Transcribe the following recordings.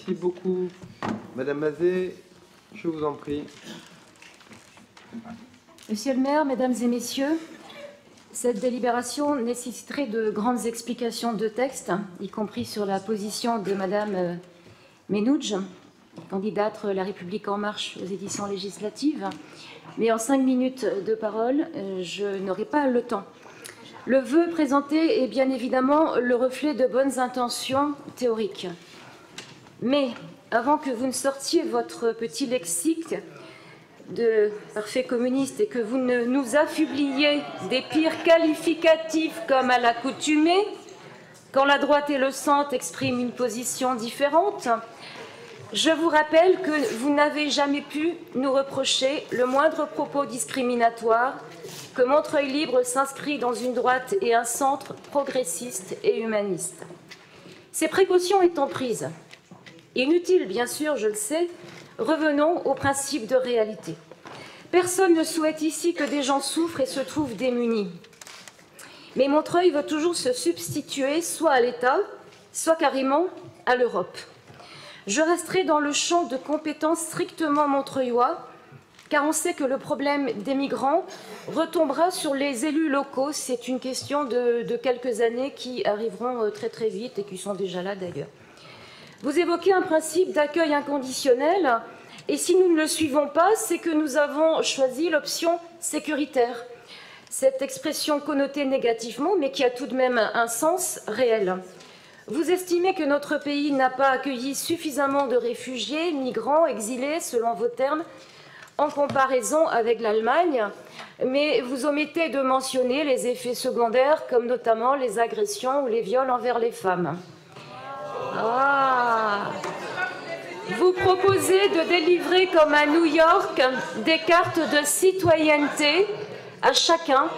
Merci beaucoup. Madame Mazet, je vous en prie. Monsieur le maire, mesdames et messieurs, cette délibération nécessiterait de grandes explications de texte, y compris sur la position de madame Menouj, candidate La République En Marche aux éditions législatives. Mais en 5 minutes de parole, je n'aurai pas le temps. Le vœu présenté est bien évidemment le reflet de bonnes intentions théoriques. Mais avant que vous ne sortiez votre petit lexique de parfait communiste et que vous ne nous affubliez des pires qualificatifs comme à l'accoutumée, quand la droite et le centre expriment une position différente, je vous rappelle que vous n'avez jamais pu nous reprocher le moindre propos discriminatoire, que Montreuil Libre s'inscrit dans une droite et un centre progressiste et humaniste. Ces précautions étant prises, inutiles bien sûr, je le sais, revenons au principe de réalité. Personne ne souhaite ici que des gens souffrent et se trouvent démunis. Mais Montreuil veut toujours se substituer soit à l'État, soit carrément à l'Europe. Je resterai dans le champ de compétences strictement montreuillois, car on sait que le problème des migrants retombera sur les élus locaux. C'est une question de quelques années qui arriveront très très vite et qui sont déjà là d'ailleurs. Vous évoquez un principe d'accueil inconditionnel, et si nous ne le suivons pas, c'est que nous avons choisi l'option sécuritaire. Cette expression connotée négativement, mais qui a tout de même un sens réel. Vous estimez que notre pays n'a pas accueilli suffisamment de réfugiés, migrants, exilés, selon vos termes, en comparaison avec l'Allemagne, mais vous omettez de mentionner les effets secondaires, comme notamment les agressions ou les viols envers les femmes. Ah. Vous proposez de délivrer, comme à New York, des cartes de citoyenneté à chacun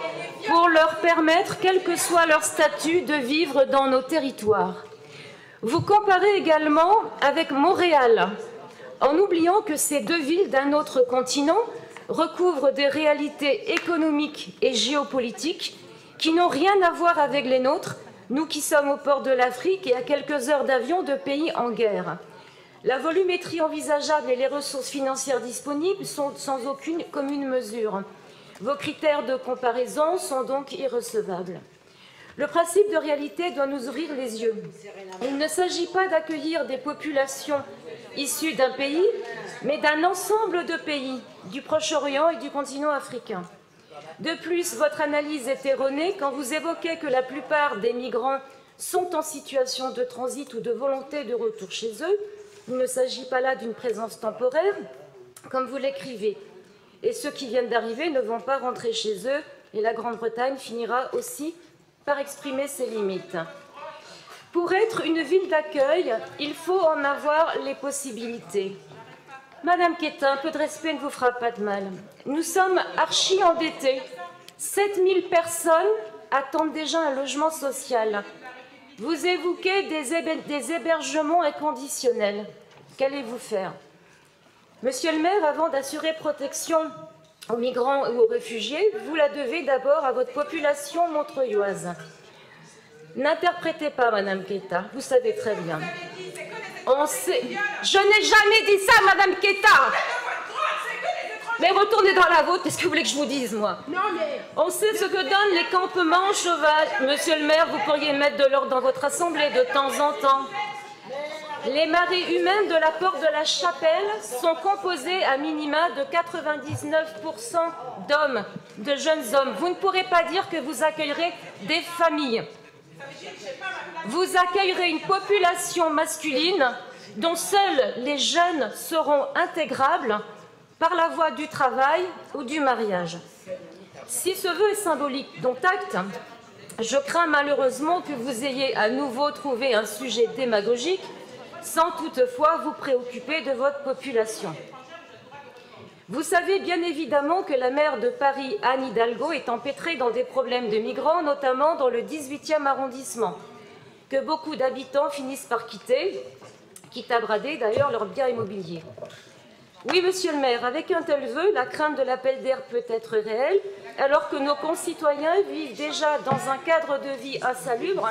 pour leur permettre, quel que soit leur statut, de vivre dans nos territoires. Vous comparez également avec Montréal, en oubliant que ces deux villes d'un autre continent recouvrent des réalités économiques et géopolitiques qui n'ont rien à voir avec les nôtres, nous qui sommes au port de l'Afrique et à quelques heures d'avion de pays en guerre. La volumétrie envisageable et les ressources financières disponibles sont sans aucune commune mesure. Vos critères de comparaison sont donc irrecevables. Le principe de réalité doit nous ouvrir les yeux. Il ne s'agit pas d'accueillir des populations issues d'un pays, mais d'un ensemble de pays, du Proche-Orient et du continent africain. De plus, votre analyse est erronée quand vous évoquez que la plupart des migrants sont en situation de transit ou de volonté de retour chez eux. Il ne s'agit pas là d'une présence temporaire, comme vous l'écrivez. Et ceux qui viennent d'arriver ne vont pas rentrer chez eux, et la Grande-Bretagne finira aussi par exprimer ses limites. Pour être une ville d'accueil, il faut en avoir les possibilités. Madame Quétin, un peu de respect ne vous fera pas de mal. Nous sommes archi-endettés. 7000 personnes attendent déjà un logement social. Vous évoquez des hébergements inconditionnels. Qu'allez-vous faire? Monsieur le maire, avant d'assurer protection aux migrants ou aux réfugiés, vous la devez d'abord à votre population montreuilloise. N'interprétez pas, Madame Quéta, vous savez très bien. On sait... Je n'ai jamais dit ça, Madame Quéta. Mais retournez dans la vôtre, qu'est-ce que vous voulez que je vous dise, moi? On sait ce que donnent les campements sauvages. Monsieur le maire, vous pourriez mettre de l'ordre dans votre assemblée de temps en temps. Les marées humaines de la porte de la Chapelle sont composées à minima de 99% d'hommes, de jeunes hommes. Vous ne pourrez pas dire que vous accueillerez des familles. Vous accueillerez une population masculine dont seuls les jeunes seront intégrables par la voie du travail ou du mariage. Si ce vœu est symbolique, dont acte, je crains malheureusement que vous ayez à nouveau trouvé un sujet démagogique sans toutefois vous préoccuper de votre population. Vous savez bien évidemment que la maire de Paris, Anne Hidalgo, est empêtrée dans des problèmes de migrants, notamment dans le 18e arrondissement, que beaucoup d'habitants finissent par quitter, quitte à brader d'ailleurs leurs biens immobiliers. Oui, monsieur le maire, avec un tel vœu, la crainte de l'appel d'air peut être réelle, alors que nos concitoyens vivent déjà dans un cadre de vie insalubre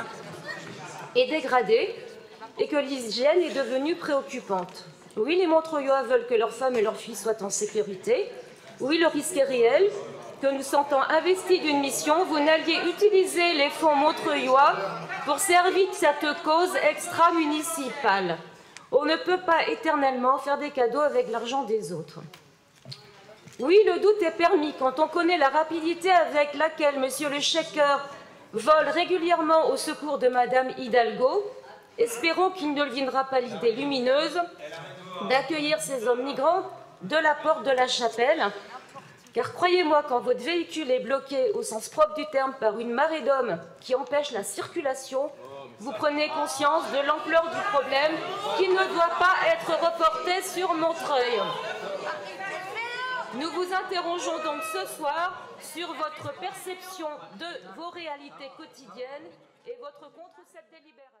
et dégradé, et que l'hygiène est devenue préoccupante. Oui, les Montreuillois veulent que leurs femmes et leurs filles soient en sécurité. Oui, le risque est réel que nous sentons investis d'une mission, vous n'alliez utiliser les fonds montreuillois pour servir cette cause extra-municipale. On ne peut pas éternellement faire des cadeaux avec l'argent des autres. Oui, le doute est permis quand on connaît la rapidité avec laquelle M. le Shaker vole régulièrement au secours de Mme Hidalgo. Espérons qu'il ne viendra pas l'idée lumineuse d'accueillir ces hommes migrants de la porte de la chapelle. Car croyez-moi, quand votre véhicule est bloqué au sens propre du terme par une marée d'hommes qui empêche la circulation, vous prenez conscience de l'ampleur du problème qui ne doit pas être reporté sur Montreuil. Nous vous interrogeons donc ce soir sur votre perception de vos réalités quotidiennes et votre contre cette délibération.